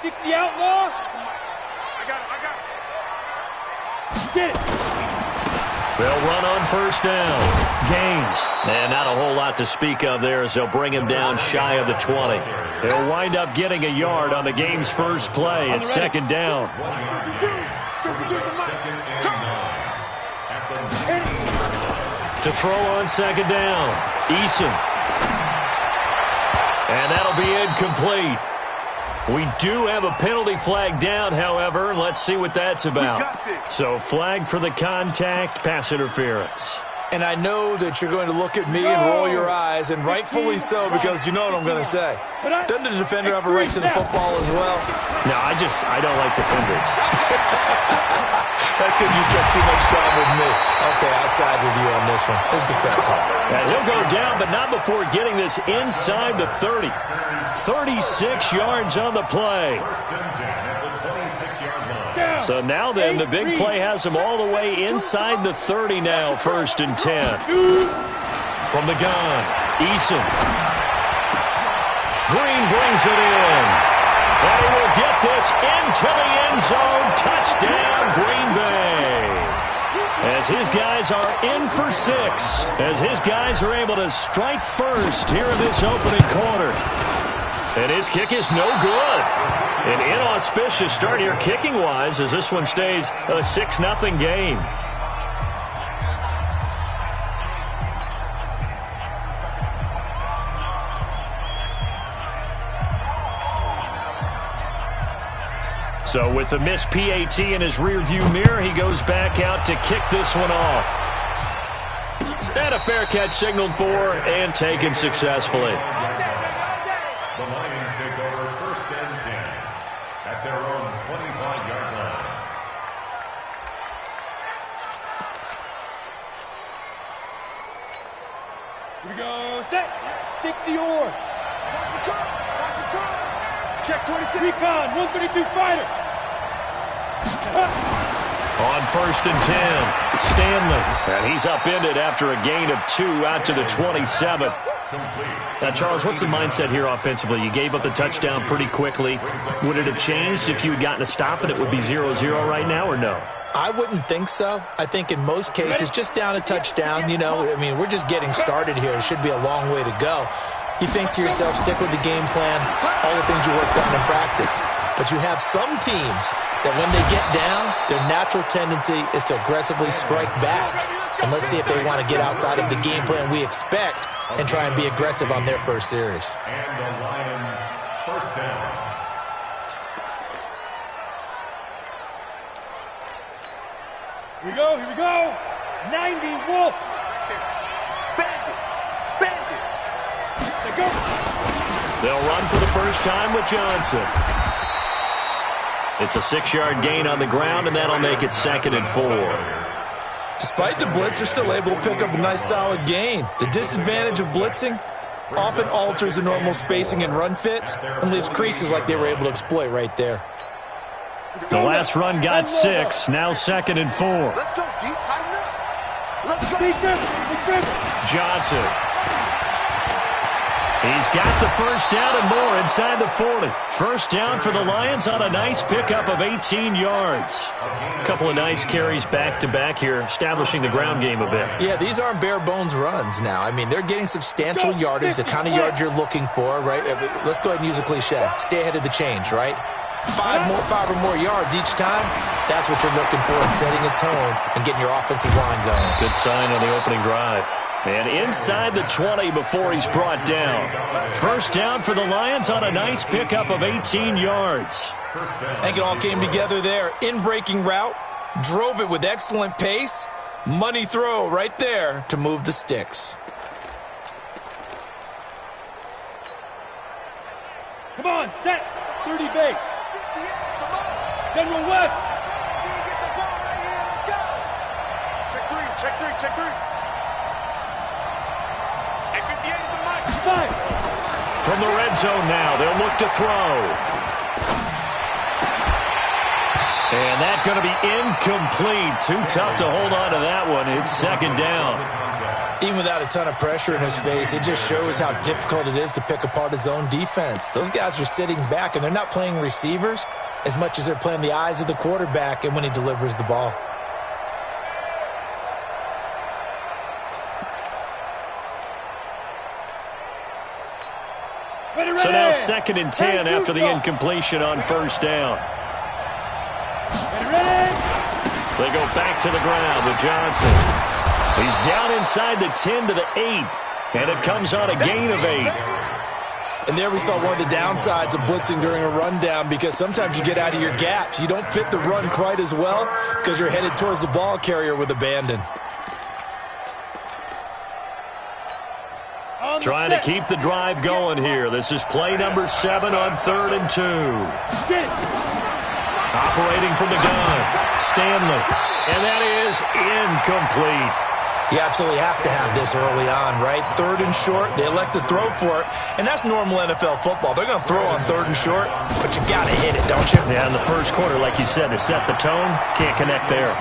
60 outlaw. I got it. Get it. They'll run on first down. Gains. And not a whole lot to speak of there as they'll bring him down shy of the 20. He'll wind up getting a yard on the game's first play. It's second down. To throw on second down. Eason. And that'll be incomplete. We do have a penalty flag down, however. Let's see what that's about. So flag for the contact, pass interference. And I know that you're going to look at me and roll your eyes, and rightfully so, because you know what I'm going to say. Doesn't the defender have a right to the football as well? No, I don't like defenders. That's because you spent too much time with me. Okay, I'll side with you on this one. Here's the crowd call. And he'll go down, but not before getting this inside the 30. 36 yards on the play. So now then, the big play has him all the way inside the 30 now, 1st and 10. From the gun, Eason. Green brings it in. And he will get this into the end zone. Touchdown, Green Bay. As his guys are in for 6. As his guys are able to strike first here in this opening quarter. And his kick is no good. An inauspicious start here kicking-wise as this one stays a 6-0 game. So with the missed PAT in his rearview mirror, he goes back out to kick this one off. And a fair catch signaled for and taken successfully. The Lions take over 1st and 10 at their own 25-yard line. Here we go. Set. 60 or. Check 26. Recon. 132 fighter. On 1st and 10, Stanley. And he's upended after a gain of 2 out to the 27. Now, Charles, what's the mindset here offensively? You gave up the touchdown pretty quickly. Would it have changed if you had gotten a stop and it would be 0-0 right now, or no? I wouldn't think so. I think in most cases, just down a touchdown, you know, I mean, we're just getting started here. It should be a long way to go. You think to yourself, stick with the game plan, all the things you worked on in practice. But you have some teams that when they get down, their natural tendency is to aggressively strike back. And let's see if they want to get outside of the game plan we expect and try and be aggressive on their first series. And the Lions, 1st down. Here we go. Here we go. 90 Wolf. Bandit. Let's go. They'll run for the first time with Johnson. It's a 6-yard gain on the ground, and that'll make it 2nd and 4. Despite the blitz, they're still able to pick up a nice solid gain. The disadvantage of blitzing often alters the normal spacing and run fits and leaves creases like they were able to exploit right there. The last run got 6, now 2nd and 4. Let's go, deep, tighten up. Let's go. Defense. Johnson. He's got the first down and more inside the 40. First down for the Lions on a nice pickup of 18 yards. A couple of nice carries back-to-back here, establishing the ground game a bit. Yeah, these aren't bare-bones runs now. I mean, they're getting substantial yardage, the kind of yards you're looking for, right? Let's go ahead and use a cliche. Stay ahead of the change, right? 5 or more yards each time, that's what you're looking for in setting a tone and getting your offensive line going. Good sign on the opening drive. And inside the 20 before he's brought down. First down for the Lions on a nice pickup of 18 yards. I think it all came together there. In-breaking route, drove it with excellent pace. Money throw right there to move the sticks. Come on, set. 30 base. General West. Check three. From the red zone now, they'll look to throw. And that's going to be incomplete. Too tough to hold on to that one. It's 2nd down. Even without a ton of pressure in his face, it just shows how difficult it is to pick apart his own defense. Those guys are sitting back, and they're not playing receivers as much as they're playing the eyes of the quarterback and when he delivers the ball. So now 2nd and 10 after the incompletion on first down. They go back to the ground with Johnson. He's down inside the 10 to the 8, and it comes on a gain of 8. And there we saw one of the downsides of blitzing during a rundown, because sometimes you get out of your gaps. You don't fit the run quite as well because you're headed towards the ball carrier with abandon. Trying to keep the drive going here. This is play number 7 on 3rd and 2. Operating from the gun, Stanley. And that is incomplete. You absolutely have to have this early on, right? 3rd and short, they elect to throw for it, and that's normal NFL football. They're going to throw on 3rd and short, but you got to hit it, don't you? Yeah, in the first quarter, like you said, to set the tone, can't connect there.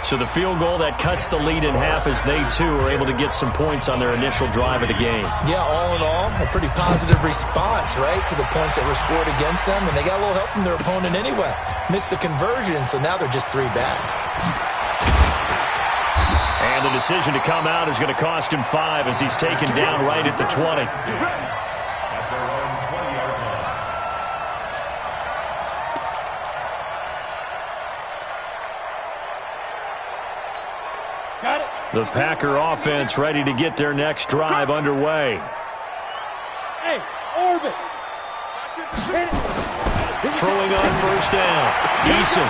So the field goal, that cuts the lead in half as they, too, are able to get some points on their initial drive of the game. Yeah, all in all, a pretty positive response, right, to the points that were scored against them, and they got a little help from their opponent anyway. Missed the conversion, so now they're just 3 back. And the decision to come out is going to cost him 5 as he's taken down right at the 20. The Packer offense ready to get their next drive underway. Hey, orbit. Throwing on first down. Eason.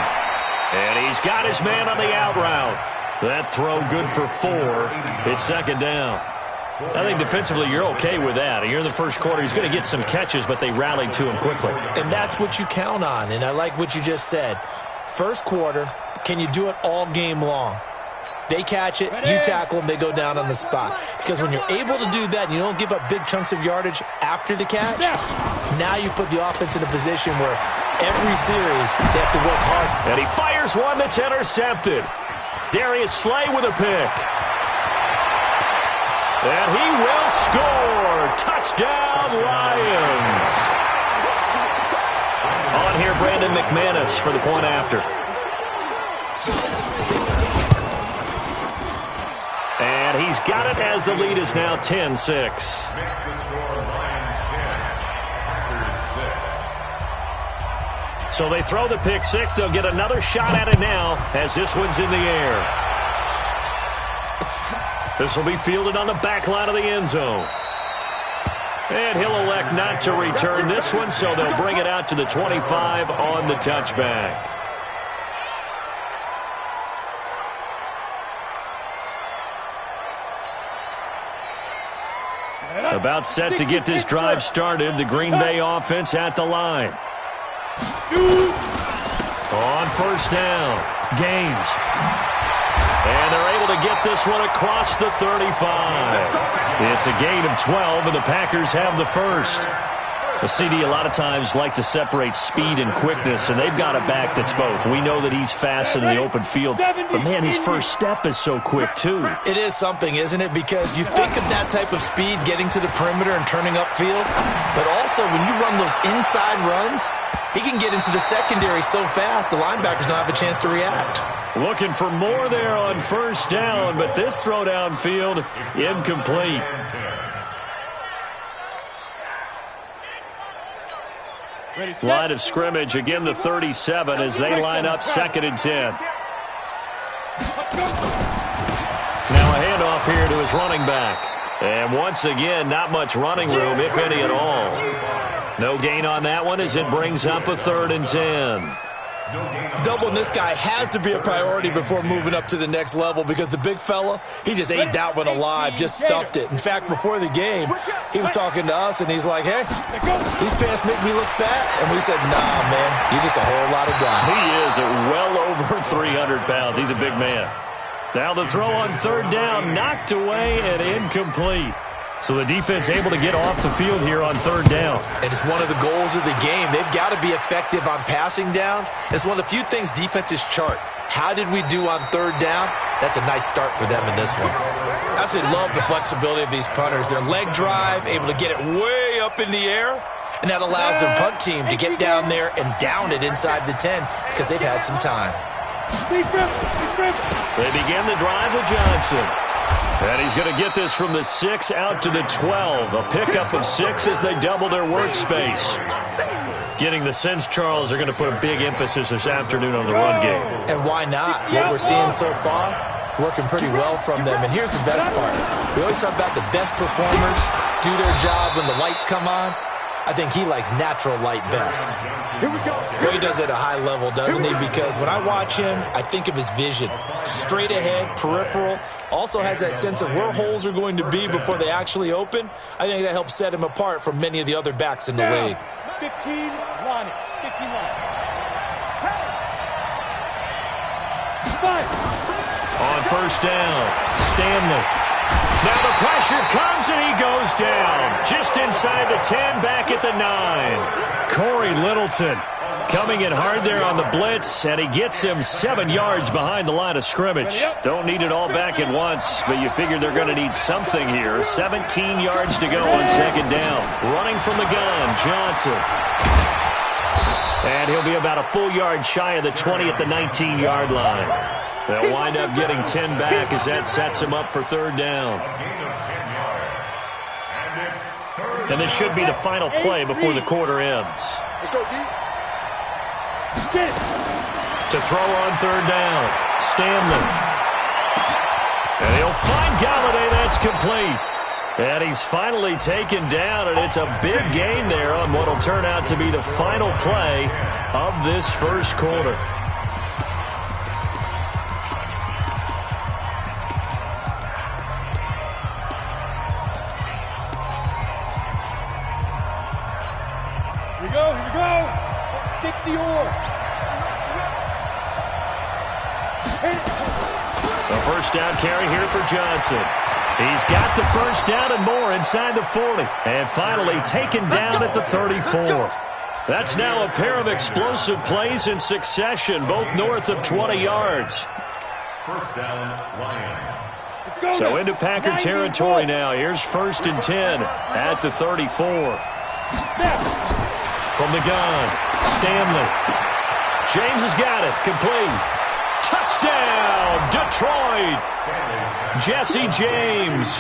And he's got his man on the out route. That throw good for 4. It's 2nd down. I think defensively you're okay with that. Here in the first quarter, he's going to get some catches, but they rallied to him quickly. And that's what you count on, and I like what you just said. First quarter, can you do it all game long? They catch it, you tackle them, they go down on the spot. Because when you're able to do that and you don't give up big chunks of yardage after the catch, now you put the offense in a position where every series they have to work hard. And he fires one that's intercepted. Darius Slay with a pick. And he will score. Touchdown, Lions. On here, Brandon McManus for the point after. And he's got it as the lead is now 10-6. Makes the score Lions 10, Packers 6. So they throw the pick 6. They'll get another shot at it now as this one's in the air. This will be fielded on the back line of the end zone. And he'll elect not to return this one, so they'll bring it out to the 25 on the touchback. About set to get this drive started. The Green Bay offense at the line. On first down, Gaines. And they're able to get this one across the 35. It's a gain of 12, and the Packers have the first. The CD a lot of times like to separate speed and quickness, and they've got a back that's both. We know that he's fast in the open field, but, man, his first step is so quick, too. It is something, isn't it? Because you think of that type of speed getting to the perimeter and turning upfield, but also when you run those inside runs, he can get into the secondary so fast the linebackers don't have a chance to react. Looking for more there on first down, but this throw downfield incomplete. Line of scrimmage, again the 37 as they line up 2nd and 10. Now a handoff here to his running back. And once again, not much running room, if any at all. No gain on that one as it brings up a 3rd and 10. Doubling this guy has to be a priority before moving up to the next level, because the big fella, he just ate that one alive, just stuffed it. In fact, before the game, he was talking to us, and he's like, hey, these pants make me look fat. And we said, nah, man, you're just a whole lot of guy. He is well over 300 pounds. He's a big man. Now the throw on 3rd down, knocked away and incomplete. So the defense able to get off the field here on 3rd down. And it's one of the goals of the game. They've got to be effective on passing downs. It's one of the few things defenses chart. How did we do on 3rd down? That's a nice start for them in this one. absolutely love the flexibility of these punters. Their leg drive, able to get it way up in the air, and that allows their punt team to get down there and down it inside the 10 because they've had some time. They begin the drive with Johnson. And he's going to get this from the 6 out to the 12. A pickup of 6 as they double their workspace. Getting the sense, Charles, they're going to put a big emphasis this afternoon on the run game. And why not? What we're seeing so far, it's working pretty well from them. And here's the best part. We always talk about the best performers do their job when the lights come on. I think he likes natural light best. Here we go. Well, he does it at a high level, doesn't he? Because when I watch him, I think of his vision. Straight ahead, peripheral. Also has that sense of where holes are going to be before they actually open. I think that helps set him apart from many of the other backs in the league. 15 line. 15 line. On first down, Stanley. Now the pressure comes and he goes down. Just inside the 10, back at the 9. Corey Littleton coming in hard there on the blitz, and he gets him 7 yards behind the line of scrimmage. Don't need it all back at once, but you figure they're going to need something here. 17 yards to go on second down. Running from the gun, Johnson. And he'll be about a full yard shy of the 20 at the 19-yard line. They'll wind up getting 10 back as that sets him up for third down. And this should be the final play before the quarter ends. Let's go, D. To throw on third down, Stanley. And he'll find Galladay. That's complete. And he's finally taken down, and it's a big gain there on what will turn out to be the final play of this first quarter. Here we go. 60 or. A first down carry here for Johnson. He's got the first down and more inside the 40. And finally taken down at the 34. That's now a pair of explosive plays in succession, both north of 20 yards. First down, Lions. So into Packer territory now. Here's first and 10 at the 34. From the gun, Stanley. James has got it. Complete. Touchdown, Detroit. Jesse James.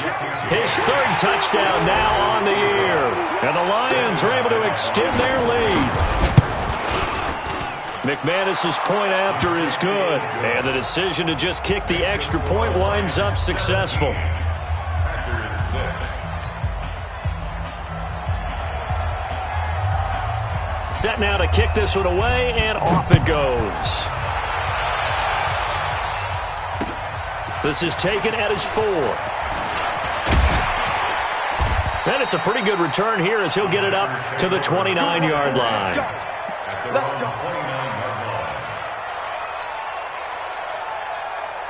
His third touchdown now on the year. And the Lions are able to extend their lead. McManus's point after is good. And the decision to just kick the extra point winds up successful. Set now to kick this one away, and off it goes. This is taken at his 4. And it's a pretty good return here as he'll get it up to the 29-yard line.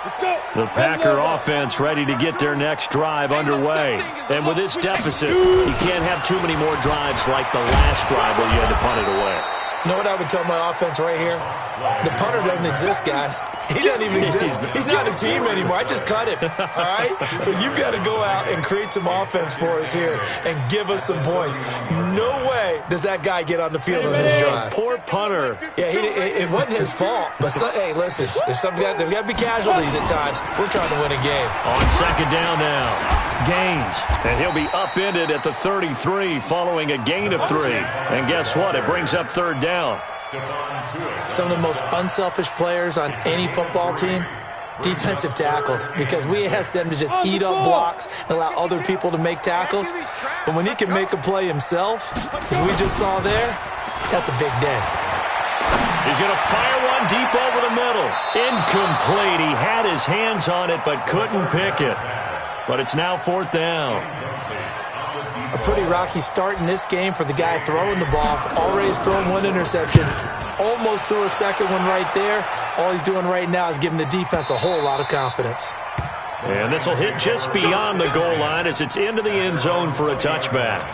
Let's go. The Packer offense ready to get their next drive underway. And with this deficit, you can't have too many more drives like the last drive where you had to punt it away. You know what I would tell my offense right here? The punter doesn't exist, guys. He doesn't even exist. He's not a team anymore. I just cut him, all right? So you've got to go out and create some offense for us here and give us some points. No way does that guy get on the field on this drive. Poor punter. Yeah, it wasn't his fault. But, hey, listen, there's got to be casualties at times. We're trying to win a game. On second down now. Gaines. And he'll be upended at the 33 following a gain of 3. And guess what? It brings up third down. Some of the most unselfish players on any football team, defensive tackles, because we ask them to just eat up blocks and allow other people to make tackles. But when he can make a play himself, as we just saw there, that's a big day. He's going to fire one deep over the middle. Incomplete. He had his hands on it but couldn't pick it. But it's now fourth down. A pretty rocky start in this game for the guy throwing the ball. Already has thrown one interception. Almost threw a second one right there. All he's doing right now is giving the defense a whole lot of confidence. And this will hit just beyond the goal line as it's into the end zone for a touchback.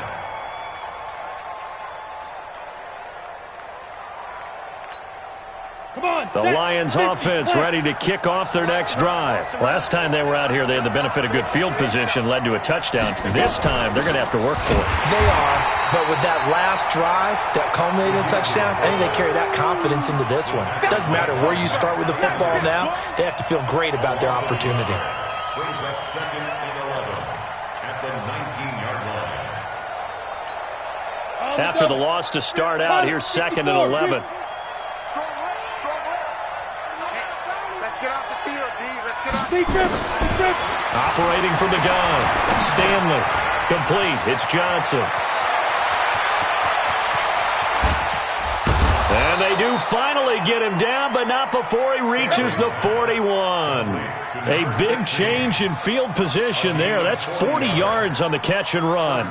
Come on, The Lions offense ready to kick off their next drive. Last time they were out here, they had the benefit of good field position, led to a touchdown. This time, they're going to have to work for it. They are, but with that last drive that culminated in a touchdown, I think they carry that confidence into this one. It doesn't matter where you start with the football now. They have to feel great about their opportunity. Brings up 2nd and 11 at the 19-yard line. After the loss to start out, here's 2nd and 11. Operating from the gun. Stanley. Complete. It's Johnson. And they do finally get him down, but not before he reaches the 41. A big change in field position there. That's 40 yards on the catch and run.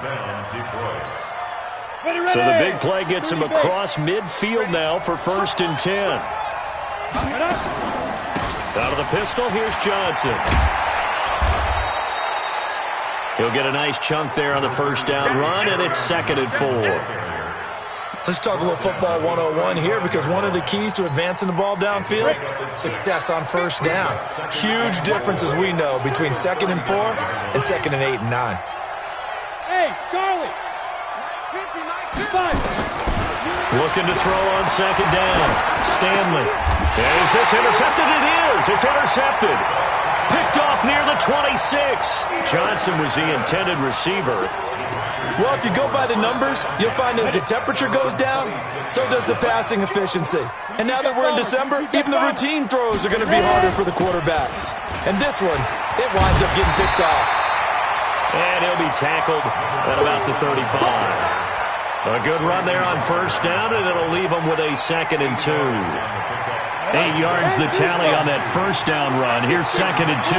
So the big play gets him across midfield now for 1st and 10. Out of the pistol, here's Johnson. He'll get a nice chunk there on the 1st down run, and it's 2nd and 4. Let's talk a little football 101 here, because one of the keys to advancing the ball downfield, success on 1st down. Huge differences we know between 2nd and 4 and 2nd and 8 and 9. Hey, Charlie. Looking to throw on 2nd down. Stanley. Is this intercepted? It is. It's intercepted. Picked off near the 26. Johnson was the intended receiver. Well, if you go by the numbers, you'll find as the temperature goes down, so does the passing efficiency. And now that we're in December, even the routine throws are going to be harder for the quarterbacks. And this one, it winds up getting picked off. And he'll be tackled at about the 35. A good run there on 1st down, and it'll leave him with a 2nd and 2. 8 yards the tally on that 1st down run. Here's 2nd and 2.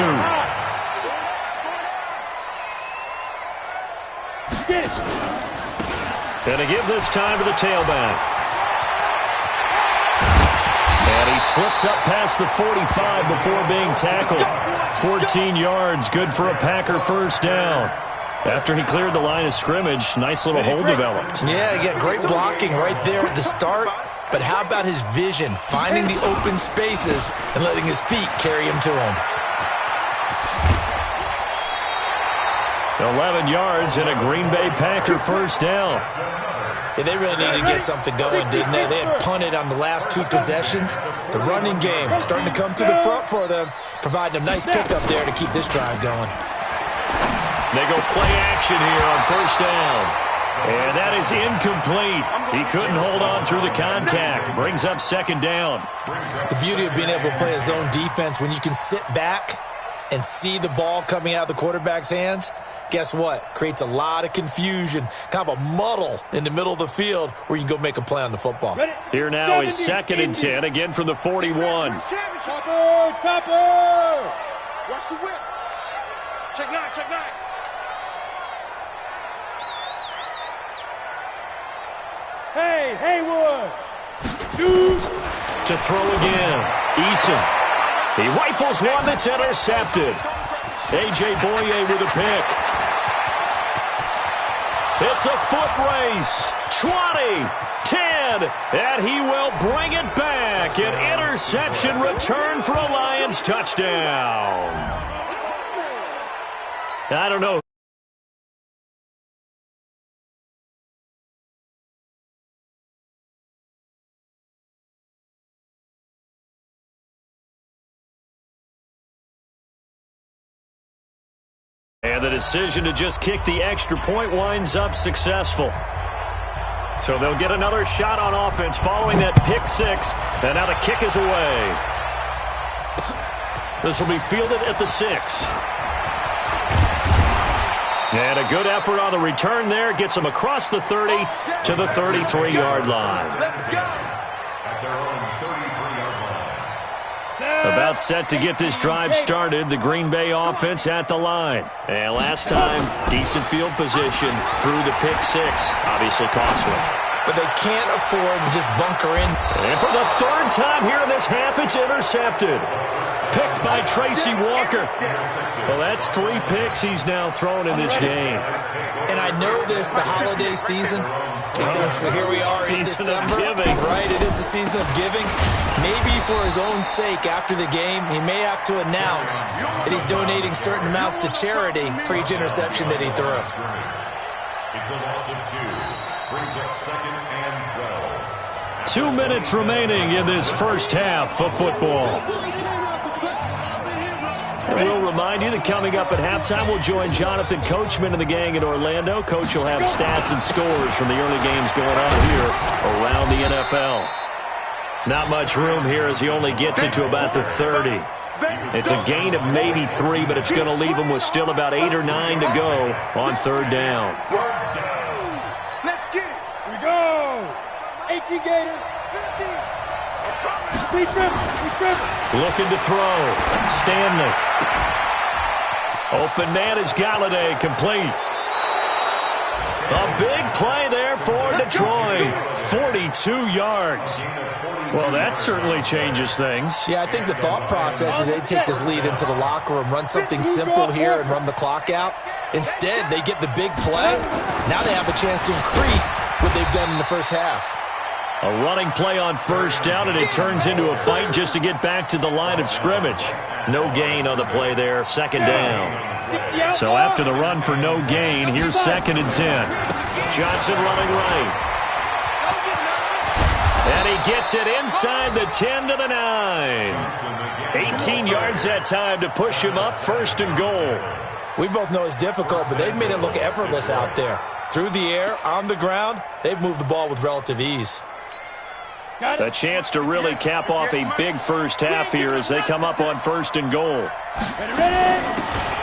And to give this time to the tailback. And he slips up past the 45 before being tackled. 14 yards, good for a Packer 1st down. After he cleared the line of scrimmage, nice little hole developed. Yeah, he got great blocking right there at the start. But how about his vision, finding the open spaces and letting his feet carry him to him? 11 yards and a Green Bay Packer 1st down. Yeah, they really needed to get something going, didn't they? They had punted on the last 2 possessions. The running game starting to come to the front for them, providing a nice pickup there to keep this drive going. They go play action here on 1st down. And that is incomplete. He couldn't hold on through the contact. Brings up 2nd down. The beauty of being able to play a zone defense, when you can sit back and see the ball coming out of the quarterback's hands, guess what? Creates a lot of confusion, kind of a muddle in the middle of the field where you can go make a play on the football. Here now is 2nd and 10, again from the 41. Topper! Watch the whip. Check 9, check 9. Hey, Haywood! Shoot! To throw again. Eason. He rifles one that's intercepted. A.J. Boye with a pick. It's a foot race. 20, 10, and he will bring it back. An interception return for a Lions touchdown. I don't know. And the decision to just kick the extra point winds up successful. So they'll get another shot on offense following that pick 6. And now the kick is away. This will be fielded at the 6. And a good effort on the return there. Gets them across the 30 to the 33-yard line. At their own 33-yard line. About set to get this drive started. The Green Bay offense at the line. And last time, decent field position through the pick 6. Obviously costly. But they can't afford to just bunker in. And for the 3rd time here in this half, it's intercepted. picked by Tracy Walker. Well, that's 3 picks he's now thrown in this game. And I know this, the holiday season, because here we are in December. Giving. Right, it is the season of giving. Maybe for his own sake after the game, he may have to announce that he's donating certain amounts to charity for each interception that he threw. It's a loss of 2. Brings up 2nd and 12. 2 minutes remaining in this first half of football. And we'll remind you that coming up at halftime, we'll join Jonathan Coachman and the gang in Orlando. Coach will have stats and scores from the early games going on here around the NFL. Not much room here as he only gets it to about the 30. It's a gain of maybe 3, but it's going to leave him with still about 8 or 9 to go on 3rd down. Let's get it. Here we go. 18 Gators. 50. Please dribble. Looking to throw. Stanley. Open man is Galladay, complete. A big play there for Detroit. 42 yards. Well, that certainly changes things. Yeah, I think the thought process is they take this lead into the locker room, run something simple here and run the clock out. Instead, they get the big play. Now they have a chance to increase what they've done in the first half. A running play on 1st down, and it turns into a fight just to get back to the line of scrimmage. No gain on the play there, 2nd down. So after the run for no gain, here's 2nd and 10. Johnson running right. And he gets it inside the 10 to the 9. 18 yards that time to push him up, 1st and goal. We both know it's difficult, but they've made it look effortless out there. Through the air, on the ground, they've moved the ball with relative ease. A chance to really cap off a big first half here as they come up on 1st and goal.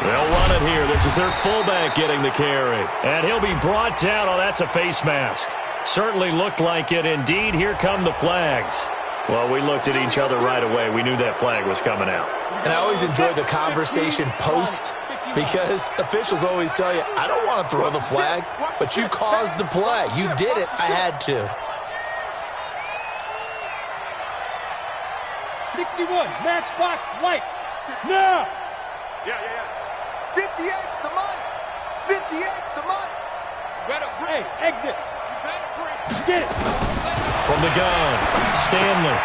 They'll run it here. This is their fullback getting the carry. And he'll be brought down. Oh, that's a face mask. Certainly looked like it. Indeed, here come the flags. Well, we looked at each other right away. We knew that flag was coming out. And I always enjoy the conversation post because officials always tell you, I don't want to throw the flag, but you caused the play. You did it. I had to. 61, matchbox lights. Now. Yeah. 58's the money. 58's the money. Better break. Hey, exit. Get it. From the gun, Stanley.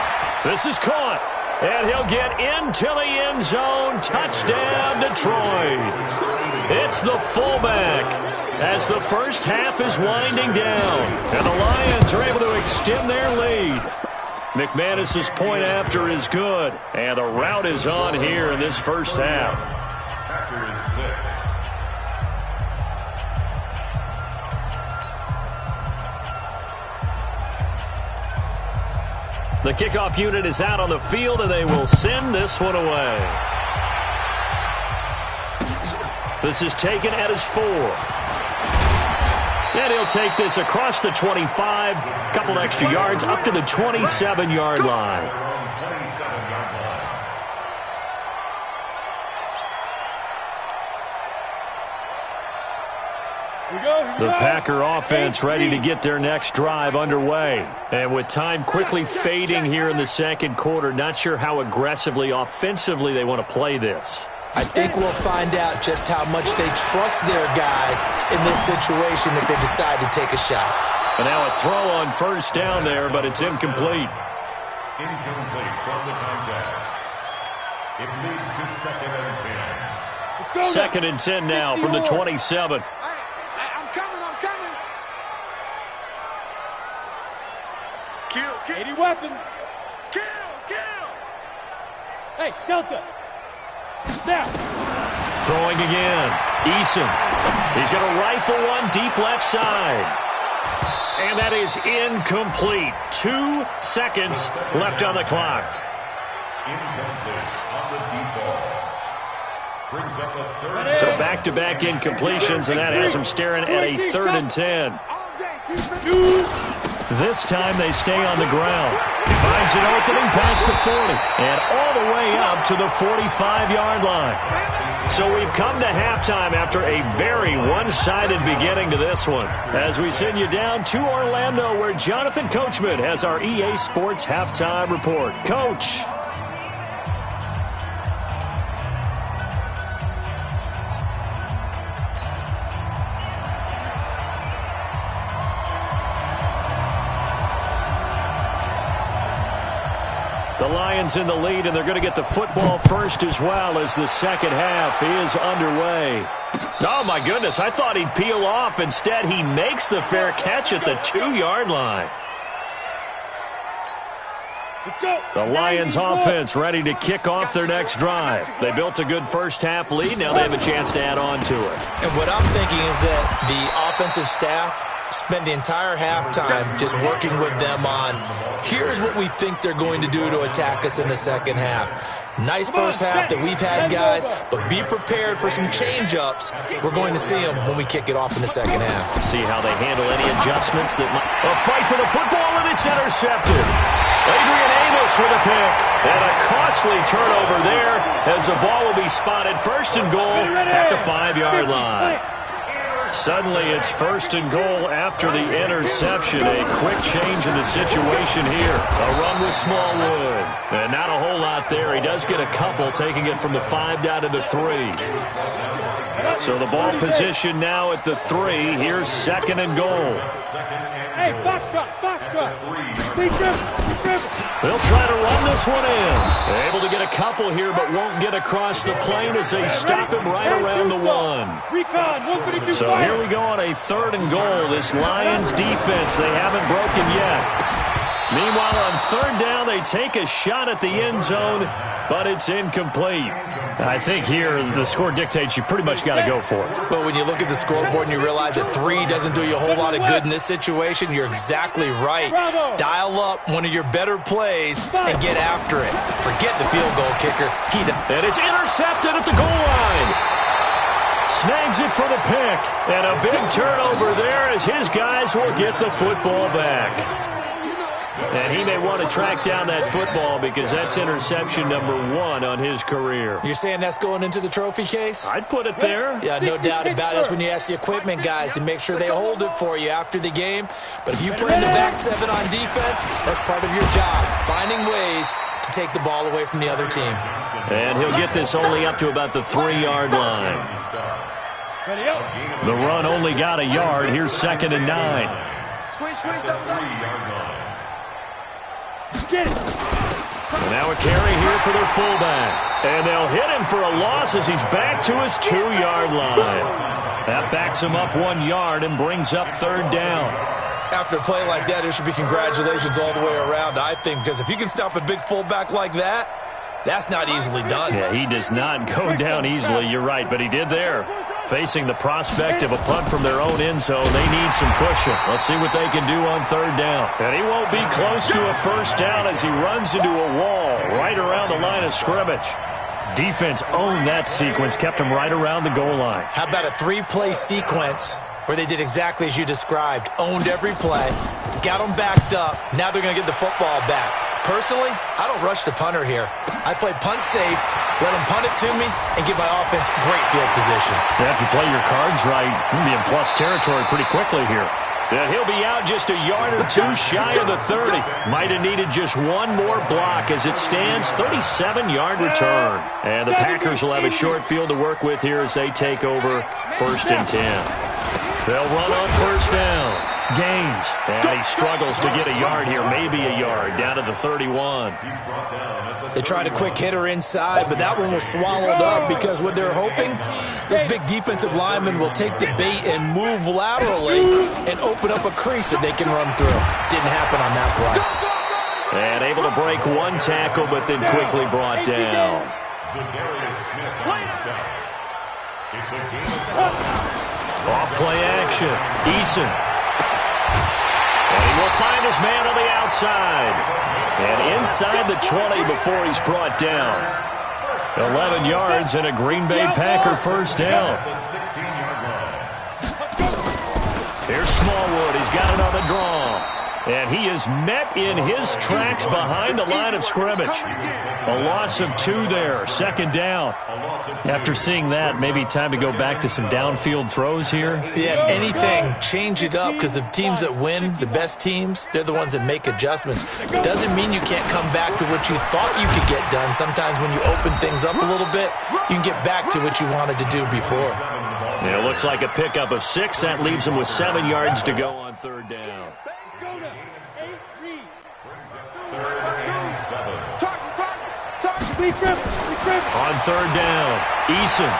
This is caught. And he'll get into the end zone. Touchdown, Detroit. It's the fullback as the first half is winding down. And the Lions are able to extend their lead. McManus's point after is good. And the route is on here in this first half. After is 6. The kickoff unit is out on the field, and they will send this one away. This is taken at his 4. And he'll take this across the 25, couple extra yards, up to the 27-yard line. The Packer offense ready to get their next drive underway. And with time quickly fading here in the 2nd quarter, not sure how aggressively, offensively they want to play this. I think we'll find out just how much they trust their guys in this situation if they decide to take a shot. And now a throw on 1st down there, but it's incomplete. Incomplete from the contact. It leads to 2nd and 10. 2nd and 10 now from the 27. I'm coming. Kill. 80 weapon. Kill. Hey, Delta. Now. Throwing again. Eason. He's going to rifle one deep left side. And that is incomplete. 2 seconds left on the clock. Incomplete on the deep ball. Brings up a 3rd. So back-to-back incompletions, and that has him staring at a 3rd and 10. This time they stay on the ground. He finds an opening past the 40 and all the way up to the 45-yard line. So we've come to halftime after a very one-sided beginning to this one. As we send you down to Orlando, where Jonathan Coachman has our EA Sports Halftime Report. Coach. The Lions in the lead, and they're going to get the football first as well as the second half is underway. Oh, my goodness. I thought he'd peel off. Instead, he makes the fair catch at the 2-yard line. Let's go. The Lions offense ready to kick off their next drive. They built a good first-half lead. Now they have a chance to add on to it. And what I'm thinking is that the offensive staff spent the entire halftime just working with them on, here's what we think they're going to do to attack us in the second half. Nice first half that we've had, guys, but be prepared for some change-ups. We're going to see them when we kick it off in the second half. See how they handle any adjustments that might... A fight for the football, and it's intercepted. Adrian Amos with a pick. And a costly turnover there as the ball will be spotted first and goal at the 5-yard line. Suddenly, it's first and goal after the interception. A quick change in the situation here. A run with Smallwood. And not a whole lot there. He does get a couple, taking it from the 5 down to the 3. So the ball position now at the 3. Here's second and goal. Hey, box drop. They'll try to run this one in. They're able to get a couple here, but won't get across the plane as they stop him right around the 1. So here we go on a 3rd and goal. This Lions defense, they haven't broken yet. Meanwhile, on 3rd down, they take a shot at the end zone, but it's incomplete. I think here the score dictates you pretty much got to go for it. But when you look at the scoreboard and you realize that 3 doesn't do you a whole lot of good in this situation, you're exactly right. Dial up one of your better plays and get after it. Forget the field goal kicker. And it's intercepted at the goal line. Snags it for the pick. And a big turnover there as his guys will get the football back. And he may want to track down that football because that's interception number 1 on his career. You're saying that's going into the trophy case? I'd put it there. Yeah, no doubt about it. That's when you ask the equipment guys to make sure they hold it for you after the game. But if you play in the back 7 on defense, that's part of your job, finding ways to take the ball away from the other team. And he'll get this only up to about the 3-yard line. The run only got a yard. Here's 2nd and 9. Squeeze, double. And now a carry here for their fullback. And they'll hit him for a loss as he's back to his 2-yard line. That backs him up 1 yard and brings up 3rd down. After a play like that, there should be congratulations all the way around, I think, because if you can stop a big fullback like that, that's not easily done. Yeah, he does not go down easily, you're right, but he did there. Facing the prospect of a punt from their own end zone, they need some pushing. Let's see what they can do on 3rd down. And he won't be close to a first down as he runs into a wall right around the line of scrimmage. Defense owned that sequence, kept him right around the goal line. How about a 3-play sequence where they did exactly as you described, owned every play, got them backed up, now they're going to get the football back. Personally, I don't rush the punter here. I play punt safe, let him punt it to me, and give my offense great field position. Yeah, if you play your cards right, you'll be in plus territory pretty quickly here. And he'll be out just a yard or 2 shy of the 30. Might have needed just 1 more block as it stands, 37-yard return. And the Packers will have a short field to work with here as they take over 1st and 10. They'll run on 1st down. Gaines, and he struggles to get a yard here, maybe a yard, down to the 31. They tried a quick hitter inside, but that one was swallowed up because what they're hoping, those big defensive linemen will take the bait and move laterally and open up a crease that they can run through. Didn't happen on that play. And able to break 1 tackle, but then quickly brought down. Off play action. Eason. And he will find his man on the outside. And inside the 20 before he's brought down. 11 yards and a Green Bay Packer first down. Here's Smallwood. He's got it on the draw. And he is met in his tracks behind the line of scrimmage. A loss of 2 there. 2nd down. After seeing that, maybe time to go back to some downfield throws here. Yeah, anything. Change it up because the teams that win, the best teams, they're the ones that make adjustments. Doesn't mean you can't come back to what you thought you could get done. Sometimes when you open things up a little bit, you can get back to what you wanted to do before. Yeah, it looks like a pickup of 6. That leaves him with 7 yards to go on 3rd down. On third down, Eason.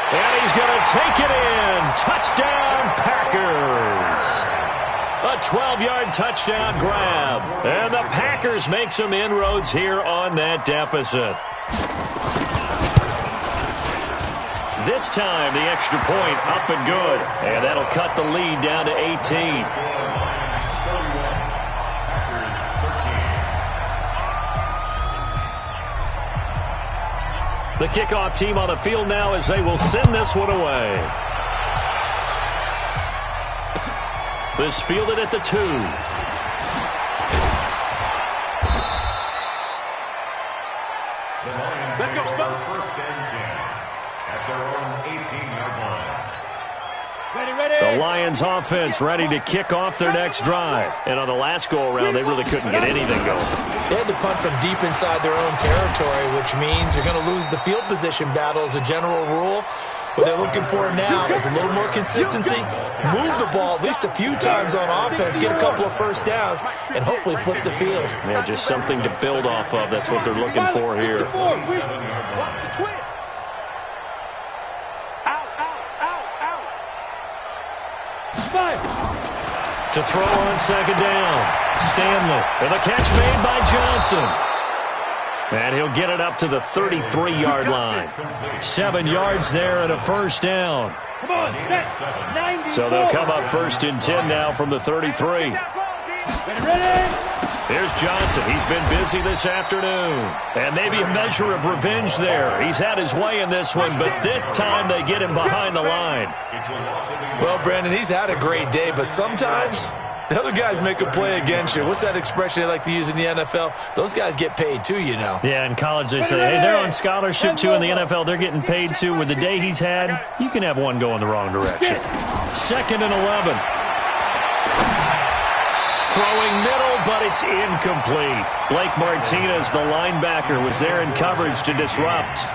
And he's going to take it in. Touchdown, Packers. A 12-yard touchdown grab. And the Packers make some inroads here on that deficit. This time, the extra point up and good. And that'll cut the lead down to 18. The kickoff team on the field now as they will send this one away. This fielded at the 2. Let's go. First and 10 at their own 18-yard line. The Lions offense ready to kick off their next drive. And on the last go-around, they really couldn't get anything going. They had to punt from deep inside their own territory, which means you're going to lose the field position battle as a general rule. What they're looking for now is a little more consistency, move the ball at least a few times on offense, get a couple of first downs, and hopefully flip the field. Yeah, just something to build off of. That's what they're looking for here. To throw on second down, Stanley. And the catch made by Johnson. And he'll get it up to the 33-yard line. 7 yards there and a first down. Come on, set. So they'll come up first and 10 now from the 33. Ready? Here's Johnson. He's been busy this afternoon. And maybe a measure of revenge there. He's had his way in this one, but this time they get him behind the line. Well, Brandon, he's had a great day, but sometimes the other guys make a play against you. What's that expression they like to use in the NFL? Those guys get paid too, you know. Yeah, in college they say, hey, they're on scholarship too. In the NFL, they're getting paid too. With the day he's had, you can have one going the wrong direction. 2nd and 11. Throwing middle, but it's incomplete. Blake Martinez, the linebacker, was there in coverage to disrupt.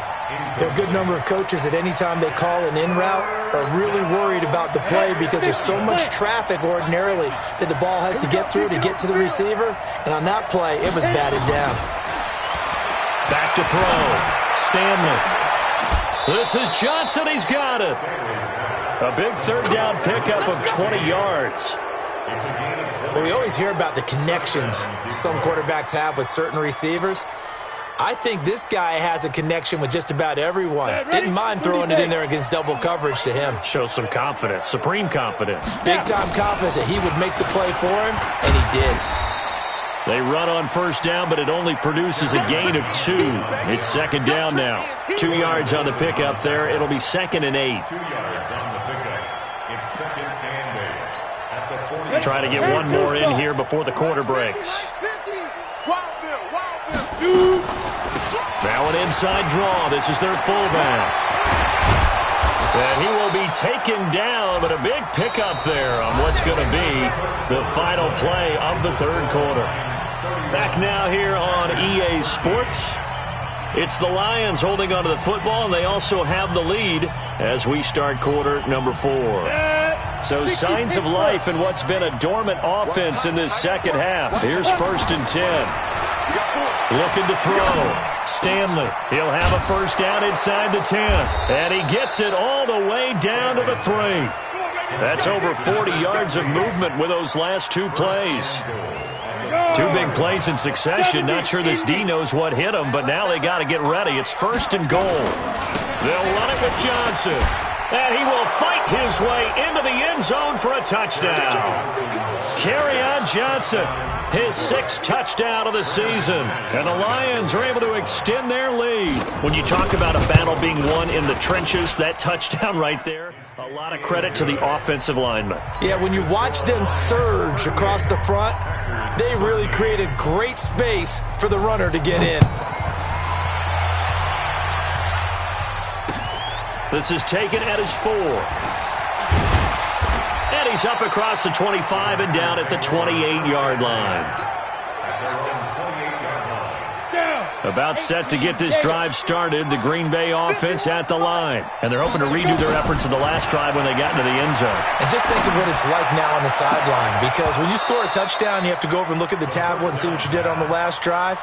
There are a good number of coaches that any time they call an in route are really worried about the play because there's so much traffic ordinarily that the ball has to get through to get to the receiver. And on that play, it was batted down. Back to throw. Stanley. This is Johnson. He's got it. A big third down pickup of 20 yards. Well, we always hear about the connections some quarterbacks have with certain receivers. I think this guy has a connection with just about everyone. Didn't mind throwing it in there against double coverage to him. Shows some confidence, supreme confidence. Big-time confidence that he would make the play for him, and he did. They run on first down, but it only produces a gain of 2. It's second down now. 2 yards on the pickup there. It'll be 2nd and 8. 2 yards on the pickup. It's 2nd and 8. At the 40. Try to get one more in here before the quarter breaks. Now an inside draw. This is their fullback. And he will be taken down, but a big pickup there on what's going to be the final play of the third quarter. Back now here on EA Sports. It's the Lions holding onto the football, and they also have the lead as we start quarter number 4. So signs of life in what's been a dormant offense in this second half. Here's 1st and 10. Looking to throw. Stanley. He'll have a first down inside the 10. And he gets it all the way down to the 3. That's over 40 yards of movement with those last 2 plays. 2 big plays in succession. Not sure this D knows what hit him, but now they got to get ready. It's 1st and goal. They'll run it with Johnson. And he will fight his way into the end zone for a touchdown. Kerryon Johnson, his 6th touchdown of the season. And the Lions are able to extend their lead. When you talk about a battle being won in the trenches, that touchdown right there, a lot of credit to the offensive linemen. Yeah, when you watch them surge across the front, they really created great space for the runner to get in. This is taken at his 4. And he's up across the 25 and down at the 28-yard line. About set to get this drive started, the Green Bay offense at the line. And they're hoping to redo their efforts in the last drive when they got into the end zone. And just think of what it's like now on the sideline, because when you score a touchdown, you have to go over and look at the tablet and see what you did on the last drive.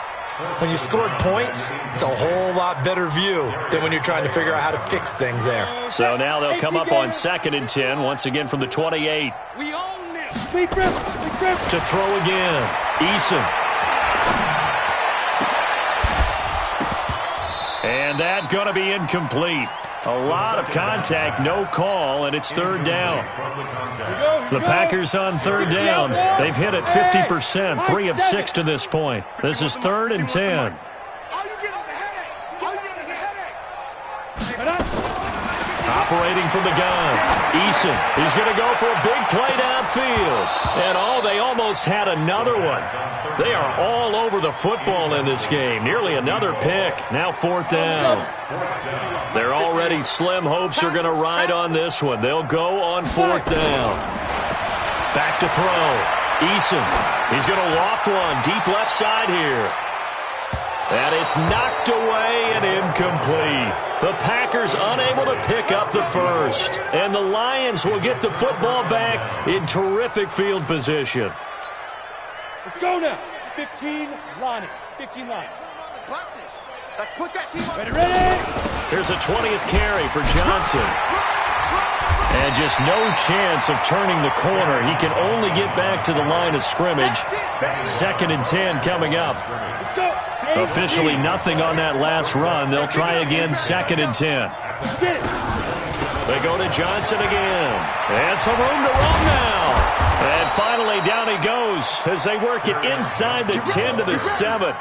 When you scored points, it's a whole lot better view than when you're trying to figure out how to fix things there. So now they'll come up on 2nd and 10, once again from the 28. We own this. Big grip. To throw again. Eason. And that going to be incomplete. A lot of contact, no call, and it's 3rd down. The Packers on 3rd down. They've hit it 50%, 3 of 6 to this point. This is 3rd and 10. Operating from the gun. Eason, he's going to go for a big play downfield. And they almost had another one. They are all over the football in this game. Nearly another pick. Now 4th down. Their already slim hopes are going to ride on this one. They'll go on 4th down. Back to throw. Eason, he's going to loft one deep left side here. And it's knocked away and incomplete. The Packers unable to pick up the first. And the Lions will get the football back in terrific field position. Let's go now. 15 line. 15 line. Let's put that team on. Ready. Here's a 20th carry for Johnson. And just no chance of turning the corner. He can only get back to the line of scrimmage. 2nd and 10 coming up. Officially nothing on that last run. They'll try again, 2nd and 10. They go to Johnson again. And some room to run now. And finally down he goes as they work it inside the 10 to the 7.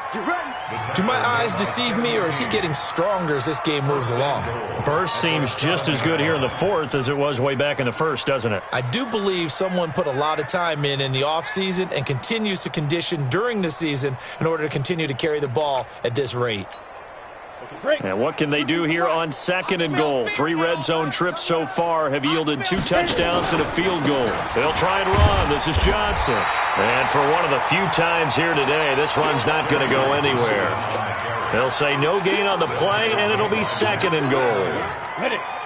Do my eyes deceive me, or is he getting stronger as this game moves along? Burst seems just as good here in the 4th as it was way back in the 1st, doesn't it? I do believe someone put a lot of time in the offseason and continues to condition during the season in order to continue to carry the ball at this rate. And what can they do here on 2nd and goal? 3 red zone trips so far have yielded 2 touchdowns and a field goal. They'll try and run. This is Johnson. And for one of the few times here today, this run's not going to go anywhere. They'll say no gain on the play, and it'll be 2nd and goal.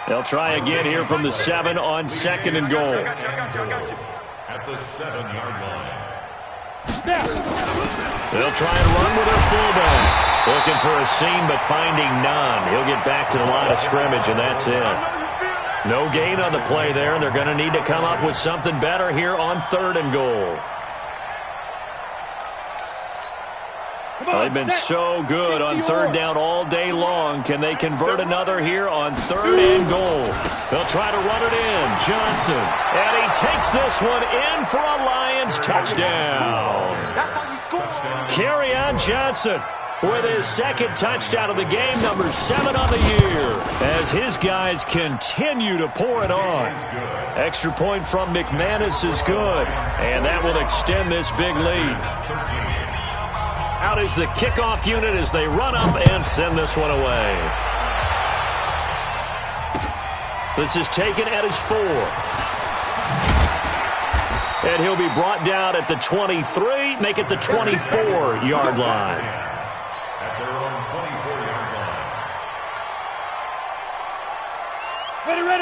They'll try again here from the 7 on 2nd and goal. At the 7-yard line. They'll try and run with their fullback. Looking for a seam, but finding none. He'll get back to the line of scrimmage, and that's it. No gain on the play there. They're going to need to come up with something better here on 3rd and goal. They've been so good on 3rd down all day long. Can they convert another here on 3rd and goal? They'll try to run it in. Johnson. And he takes this one in for a Lions touchdown. Carry on Johnson with his 2nd touchdown of the game, number 7 on the year, as his guys continue to pour it on. Extra point from McManus is good, and that will extend this big lead. Out is the kickoff unit as they run up and send this one away. This is taken at his 4. And he'll be brought down at the 23, make it the 24-yard line. At their own 24-yard line.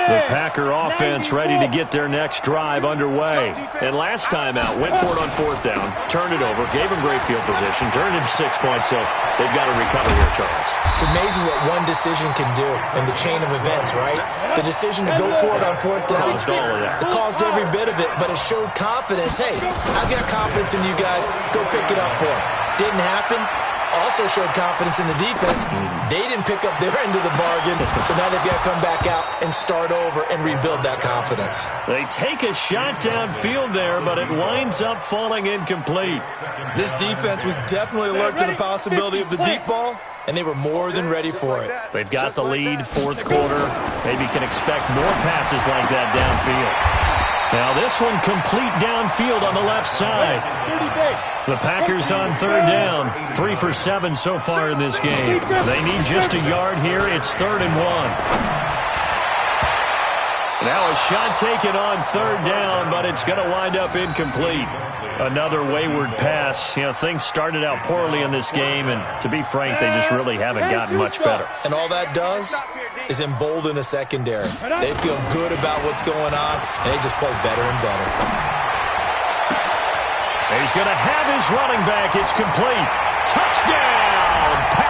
The Packer offense ready to get their next drive underway. And last time out, went for it on 4th down, turned it over, gave them great field position, turned it 6 points, so they've got to recover here, Charles. It's amazing what one decision can do in the chain of events, right? The decision to go for it on 4th down, Caused all of that. it caused every bit of it, but it showed confidence. Hey, I've got confidence in you guys. Go pick it up for them. Didn't happen. Also showed confidence in the defense. They didn't pick up their end of the bargain, so now they've got to come back out and start over and rebuild that confidence. They take a shot downfield there, but it winds up falling incomplete. This defense was definitely alert to the possibility of the deep ball, and they were more than ready for it. They've got the lead, 4th quarter. Maybe can expect more passes like that downfield. Now this one complete downfield on the left side. The Packers on 3rd down. 3 for 7 so far in this game. They need just a yard here. It's 3rd and 1. Now a shot taken on 3rd down, but it's going to wind up incomplete. Another wayward pass. You know, things started out poorly in this game, and to be frank, they just really haven't gotten much better. And all that does is embolden a secondary. They feel good about what's going on, and they just play better and better. He's going to have his running back. It's complete. Touchdown!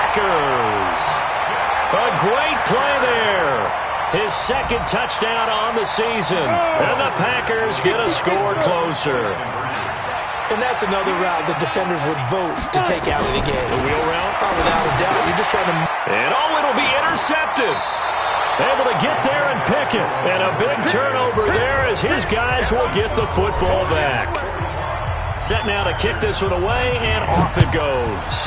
Packers. A great play there. His second touchdown on the season. And the Packers get a score closer. And that's another route that defenders would vote to take out of the game. The wheel route? Oh, without a doubt. You're just trying to... And it'll be intercepted. Able to get there and pick it. And a big turnover there as his guys will get the football back. Set now to kick this one away, and off it goes.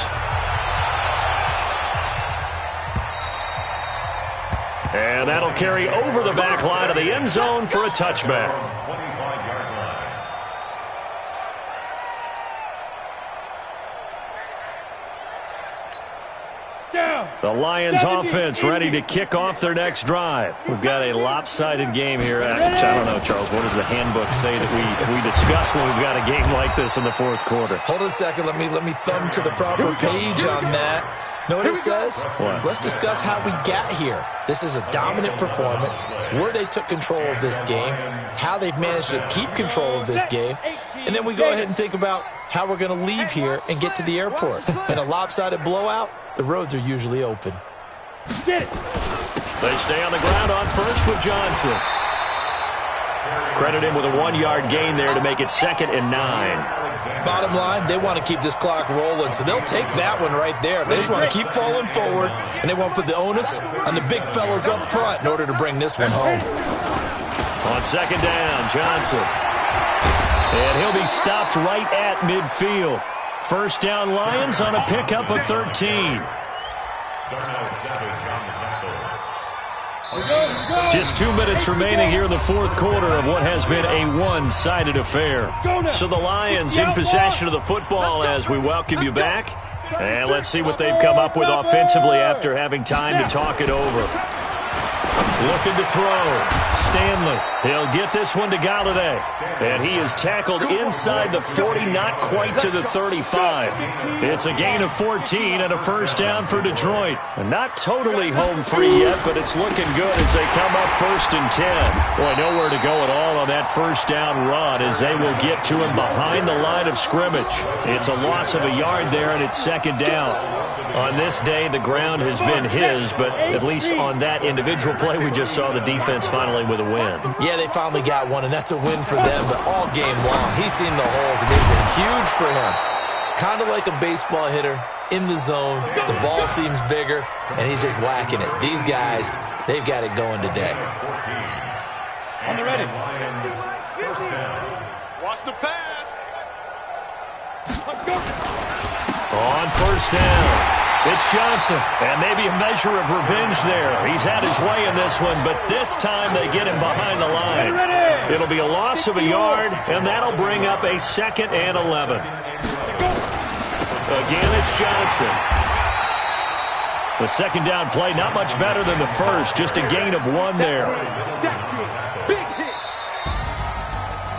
And that'll carry over the back line of the end zone for a touchback. The Lions offense ready to kick off their next drive. We've got a lopsided game here. I don't know, Charles. What does the handbook say that we discuss when we've got a game like this in the fourth quarter? Hold on a second. Let me thumb to the proper page on that. Know what it says? What? Let's discuss how we got here. This is a dominant performance, where they took control of this game, how they've managed to keep control of this game, and then we go ahead and think about how we're going to leave here and get to the airport. In a lopsided blowout, the roads are usually open. They stay on the ground on first with Johnson. Credit him with a 1-yard gain there to make it 2nd and 9. Bottom line, they want to keep this clock rolling, so they'll take that one right there. They just want to keep falling forward, and they want to put the onus on the big fellas up front in order to bring this one home. On 2nd down, Johnson. And he'll be stopped right at midfield. First down, Lions on a pickup of 13. Just 2 minutes remaining here in the fourth quarter of what has been a one-sided affair. So the Lions in possession of the football as we welcome you back. And let's see what they've come up with offensively after having time to talk it over. Looking to throw. Stanley. He'll get this one to Galladay. And he is tackled inside the 40, not quite to the 35. It's a gain of 14 and a first down for Detroit. And not totally home free yet, but it's looking good as they come up 1st and 10. Boy, nowhere to go at all on that first down run as they will get to him behind the line of scrimmage. It's a loss of a yard there, and it's 2nd down. On this day, the ground has been his, but at least on that individual play, we just saw the defense finally with a win. Yeah, they finally got one, and that's a win for them, but all game long, he's seen the holes, and they've been huge for him. Kind of like a baseball hitter, in the zone, the ball seems bigger, and he's just whacking it. These guys, they've got it going today. On the ready. Watch the pass. On first down, it's Johnson, and maybe a measure of revenge there. He's had his way in this one, but this time they get him behind the line. It'll be a loss of a yard, and that'll bring up a 2nd and 11. Again, it's Johnson. The 2nd down play, not much better than the first, just a gain of 1 there.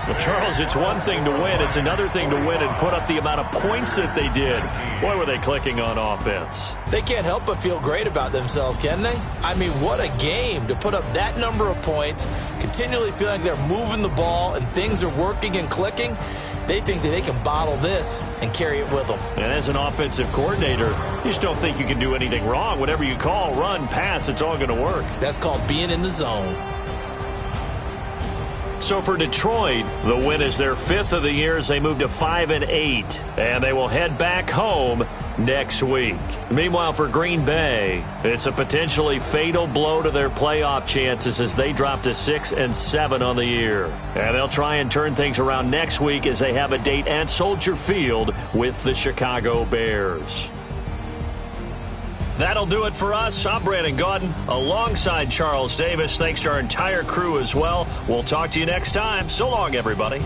Well, Charles, it's one thing to win. It's another thing to win and put up the amount of points that they did. Boy, were they clicking on offense. They can't help but feel great about themselves, can they? I mean, what a game to put up that number of points, continually feeling like they're moving the ball and things are working and clicking. They think that they can bottle this and carry it with them. And as an offensive coordinator, you just don't think you can do anything wrong. Whatever you call, run, pass, it's all going to work. That's called being in the zone. So for Detroit, the win is their 5th of the year as they move to 5 and 8, and they will head back home next week. Meanwhile, for Green Bay, it's a potentially fatal blow to their playoff chances as they drop to 6 and 7 on the year. And they'll try and turn things around next week as they have a date at Soldier Field with the Chicago Bears. That'll do it for us. I'm Brandon Gaudin alongside Charles Davis. Thanks to our entire crew as well. We'll talk to you next time. So long, everybody.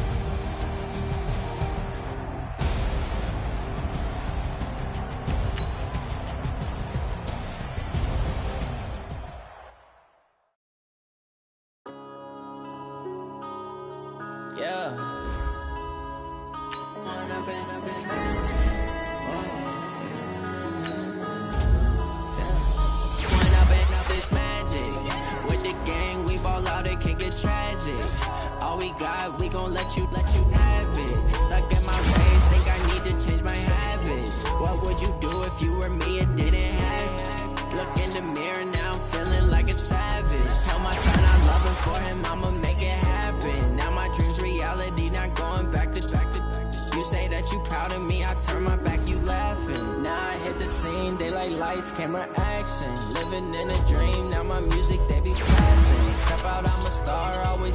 What would you do if you were me and didn't have scene, they like lights, camera, action. Living in a dream, now my music, they be blasting. Step out, I'm a star, always